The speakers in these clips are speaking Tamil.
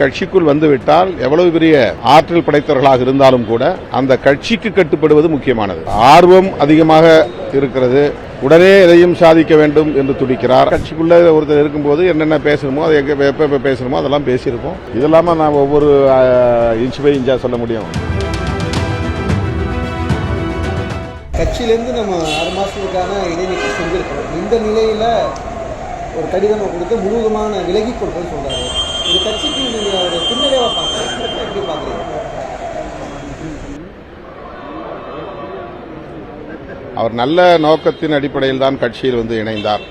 கட்சிக்குள் வந்துவிட்டால் எவ்வளவு பெரிய ஆற்றல் படைத்தவர்களாக இருந்தாலும் கூட அந்த கட்சிக்கு கட்டுப்படுவது முக்கியமானது. ஆர்வம் அதிகமாக இருக்கிறது, உடனே எதையும் சாதிக்க வேண்டும் என்று துடிக்கிறார். கட்சிக்குள்ள ஒருத்தர் இருக்கும்போது என்னென்ன பேசணுமோ அதை எப்ப பேசணுமோ அதெல்லாம் பேசியிருக்கோம். இதெல்லாம நான் ஒவ்வொரு இன்ச் பை இன்ச்சா சொல்ல முடியும். கட்சியிலேருந்து நம்ம 6 மாதத்துக்கான இடைநீக்கம் செஞ்சிருக்கோம். இந்த நிலையில் ஒரு கடிதம் கொடுத்து முழுவதுமான விலகி கொடுப்பது சொல்கிறாரு. இந்த கட்சிக்கு நீங்கள் ஒரு பின்னடைவாக பார்க்குறீங்க, எப்படி பார்க்குறீங்க? அவர் நல்ல நோக்கத்தின் அடிப்படையில் தான் கட்சியில் வந்து இணைந்தார்.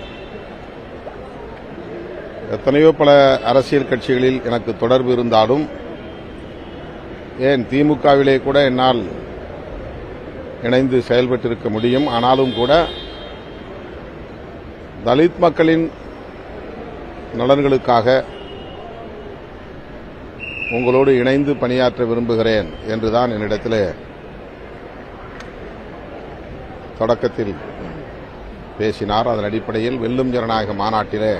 எத்தனையோ பல அரசியல் கட்சிகளில் எனக்கு தொடர்பு இருந்தாலும், ஏன் திமுகவிலே கூட என்னால் இணைந்து செயல்பட்டிருக்க முடியும். ஆனாலும் கூட தலித் மக்களின் நலன்களுக்காக உங்களோடு இணைந்து பணியாற்ற விரும்புகிறேன் என்றுதான் என்னிடத்தில் தொடக்கத்தில் பேசினார். அதன் அடிப்படையில் வெல்லும் ஜனநாயக மாநாட்டிலே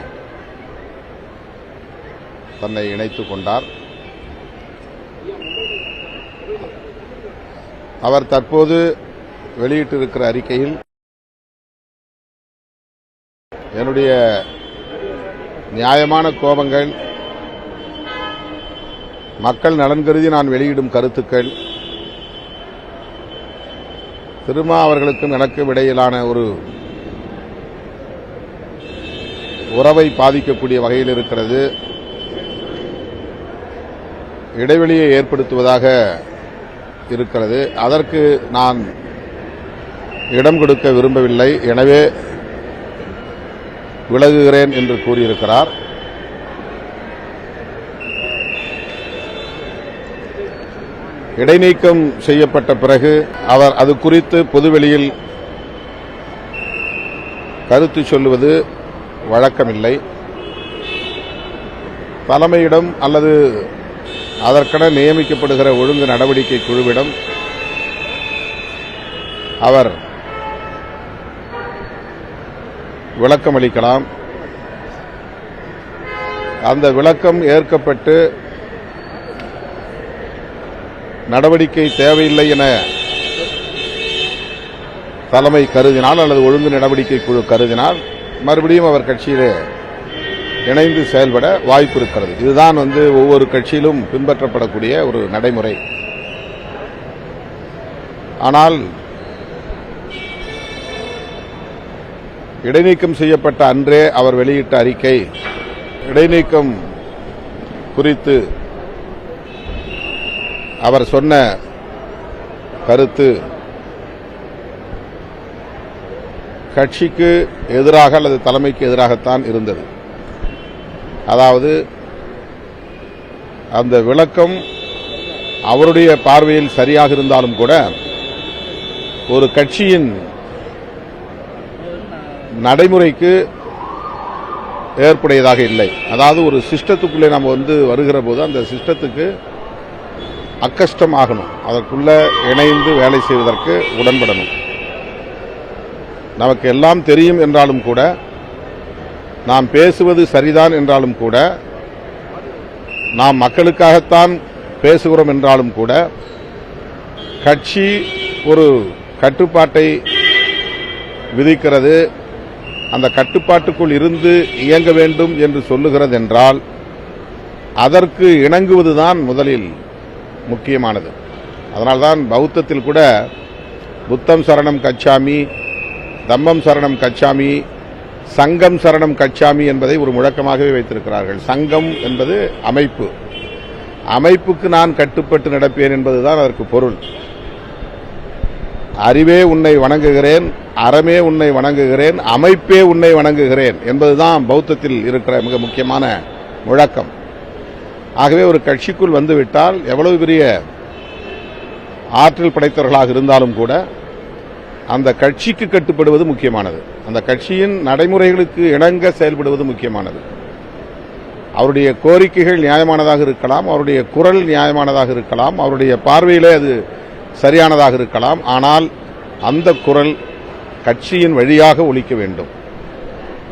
தன்னை இணைத்துக் கொண்டார். அவர் தற்போது வெளியிட்டிருக்கிற அறிக்கையில் என்னுடைய நியாயமான கோபங்கள், மக்கள் நலன் கருதி நான் வெளியிடும் கருத்துக்கள், திருமா அவர்களுக்கும் எனக்கும் இடையிலான ஒரு உறவை பாதிக்கக்கூடிய வகையில் இருக்கிறது, இடைவெளியை ஏற்படுத்துவதாக இருக்கிறது. அதற்கு நான் இடம் கொடுக்க விரும்பவில்லை, எனவே விலகுகிறேன் என்று கூறியிருக்கிறார். இடைநீக்கம் செய்யப்பட்ட பிறகு அவர் அது குறித்து பொதுவெளியில் கருத்து சொல்லுவது வழக்கமில்லை. தலைமையிடம் அல்லது அதற்கென நியமிக்கப்படுகிற ஒழுங்கு நடவடிக்கை குழுவிடம் அவர் விளக்கம் அளிக்கலாம். அந்த விளக்கம் ஏற்கப்பட்டு நடவடிக்கை தேவையில்லை என தலைமை கருதினால் அல்லது ஒழுங்கு நடவடிக்கை குழு கருதினால் மறுபடியும் அவர் கட்சியிலே இணைந்து செயல்பட வாய்ப்பு இருக்கிறது. இதுதான் ஒவ்வொரு கட்சியிலும் பின்பற்றப்படக்கூடிய ஒரு நடைமுறை. ஆனால் இடைநீக்கம் செய்யப்பட்ட அன்றே அவர் வெளியிட்ட அறிக்கை, இடைநீக்கம் குறித்து அவர் சொன்ன கருத்து கட்சிக்கு எதிராக அல்லது தலைமைக்கு எதிராகத்தான் இருந்தது. அதாவது அந்த விளக்கம் அவருடைய பார்வையில் சரியாக இருந்தாலும் கூட ஒரு கட்சியின் நடைமுறைக்கு ஏற்புடையதாக இல்லை. அதாவது ஒரு சிஸ்டத்துக்குள்ளே நாம் வருகிற போது அந்த சிஸ்டத்துக்கு அக்கஷ்டம் ஆகணும், அதற்குள்ள இணைந்து வேலை செய்வதற்கு உடன்படணும். நமக்கு எல்லாம் தெரியும் என்றாலும் கூட, நாம் பேசுவது சரிதான் என்றாலும் கூட, நாம் மக்களுக்காகத்தான் பேசுகிறோம் என்றாலும் கூட, கட்சி ஒரு கட்டுப்பாட்டை விதிக்கிறது, அந்த கட்டுப்பாட்டுக்குள் இருந்து இயங்க வேண்டும் என்று சொல்லுகிறது என்றால் அதற்கு இணங்குவதுதான் முதலில் முக்கியமானது. அதனால்தான் பௌத்தத்தில் கூட புத்தம் சரணம் கச்சாமி, தம்மம் சரணம் கச்சாமி, சங்கம் சரணம் கச்சாமி என்பதை ஒரு முழக்கமாகவே வைத்திருக்கிறார்கள். சங்கம் என்பது அமைப்பு, அமைப்புக்கு நான் கட்டுப்பட்டு நடப்பேன் என்பதுதான் அதற்கு பொருள். அறிவே உன்னை வணங்குகிறேன், அறமே உன்னை வணங்குகிறேன், அமைப்பே உன்னை வணங்குகிறேன் என்பதுதான் பௌத்தத்தில் இருக்கிற மிக முக்கியமான முழக்கம். ஆகவே ஒரு கட்சிக்குள் வந்துவிட்டால் எவ்வளவு பெரிய ஆற்றல் படைத்தவர்களாக இருந்தாலும் கூட அந்த கட்சிக்கு கட்டுப்படுவது முக்கியமானது, அந்த கட்சியின் நடைமுறைகளுக்கு இணங்க செயல்படுவது முக்கியமானது. அவருடைய கோரிக்கைகள் நியாயமானதாக இருக்கலாம், அவருடைய குரல் நியாயமானதாக இருக்கலாம், அவருடைய பார்வையிலே அது சரியானதாக இருக்கலாம். ஆனால் அந்த குரல் கட்சியின் வழியாக ஒலிக்க வேண்டும்,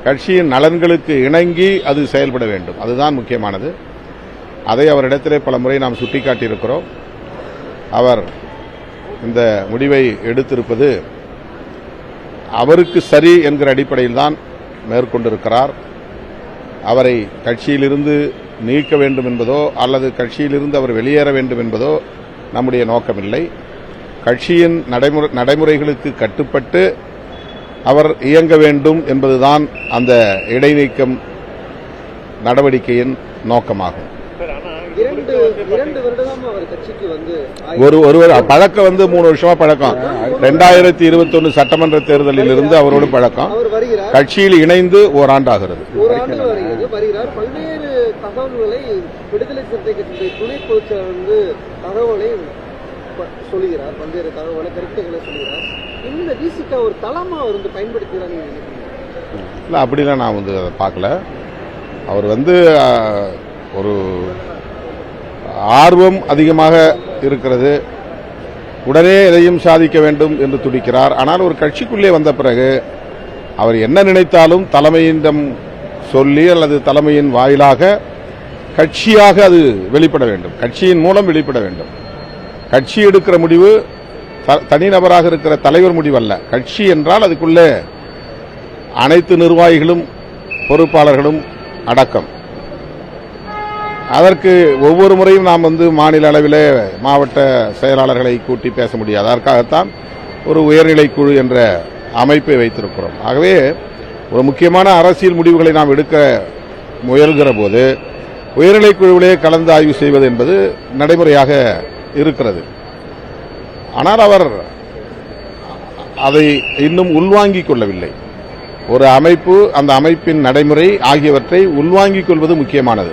கட்சியின் நலன்களுக்கு இணங்கி அது செயல்பட வேண்டும். அதுதான் முக்கியமானது. அதை அவரிடத்திலே பல முறை நாம் சுட்டிக்காட்டியிருக்கிறோம். அவர் இந்த முடிவை எடுத்திருப்பது அவருக்கு சரி என்கிற அடிப்படையில் தான் மேற்கொண்டிருக்கிறார். அவரை கட்சியிலிருந்து நீக்க வேண்டும் என்பதோ அல்லது கட்சியிலிருந்து அவர் வெளியேற வேண்டும் என்பதோ நம்முடைய நோக்கமில்லை. கட்சியின் நடைமுறைகளுக்கு கட்டுப்பட்டு அவர் இயங்க வேண்டும் என்பதுதான் அந்த இடைநீக்கம் நடவடிக்கையின் நோக்கமாகும். இரண்டு வருடமா அவர் கட்சிக்கு வந்து ஒருவர் பழக்கம் 3 வருஷமா பழக்கம். 2021 சட்டமன்ற தேர்தலில் இருந்து அவரோடு பழக்கம். அவர் வருகிறார், கட்சியில் இணைந்து ஓராண்டு ஆகிறது. வருகிறார். பல்வேறு தகவல்களை விடுதலை சிறுத்தை கட்சியுடைய துணை பொதுச்செயலாளர் வந்து தகவலை சொல்லுகிறார், பல்வேறு தகவலை கருத்துக்களை சொல்லுகிறார். இந்த விசிக ஒரு தளமா அவர் வந்து பயன்படுத்துகிறார். இல்லை, அப்படிலாம் நான் அதை பார்க்கல. அவர் ஒரு ஆர்வம் அதிகமாக இருக்கிறது, உடனே எதையும் சாதிக்க வேண்டும் என்று துடிக்கிறார். ஆனால் ஒரு கட்சிக்குள்ளே வந்த பிறகு அவர் என்ன நினைத்தாலும் தலைமையிடம் சொல்லி அல்லது தலைமையின் வாயிலாக கட்சியாக அது வெளிப்பட வேண்டும், கட்சியின் மூலம் வெளிப்பட வேண்டும். கட்சி எடுக்கிற முடிவு தனிநபராக இருக்கிற தலைவர் முடிவல்ல. கட்சி என்றால் அதுக்குள்ளே அனைத்து நிர்வாகிகளும் பொறுப்பாளர்களும் அடக்கம். அதற்கு ஒவ்வொரு முறையும் நாம் மாநில அளவிலே மாவட்ட செயலாளர்களை கூட்டி பேச முடியாது. அதற்காகத்தான் ஒரு உயர்நிலை குழு என்ற அமைப்பை வைத்திருக்கிறோம். ஆகவே ஒரு முக்கியமான அரசியல் முடிவுகளை நாம் எடுக்க முயல்கிற போது உயர்நிலை குழுவிலே கலந்து ஆய்வு செய்வது என்பது நடைமுறையாக இருக்கிறது. ஆனால் அவர் அதை இன்னும் உள்வாங்கிக் கொள்ளவில்லை. ஒரு அமைப்பு, அந்த அமைப்பின் நடைமுறை ஆகியவற்றை உள்வாங்கிக் கொள்வது முக்கியமானது.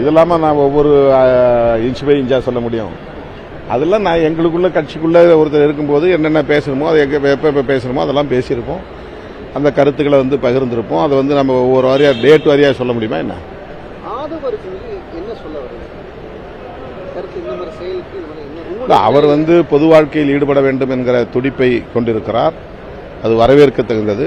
இதெல்லாம நான் ஒவ்வொரு இன்ச் பை இன்ச்சா சொல்ல முடியும். அதெல்லாம் நான் எங்களுக்குள்ள கட்சிக்குள்ள ஒருத்தர் இருக்கும்போது என்னென்ன பேசணுமோ, அதை எப்ப பேசணுமோ அதெல்லாம் பேசியிருப்போம். அந்த கருத்துக்களை பகிர்ந்திருப்போம். அதை நம்ம ஒவ்வொரு வாரியா டேட் வாரியா சொல்ல முடியுமா என்ன? அவர் பொது வாழ்க்கையில் ஈடுபட வேண்டும் என்கிற துடிப்பை கொண்டிருக்கிறார். அது வரவேற்கத்தகுந்தது.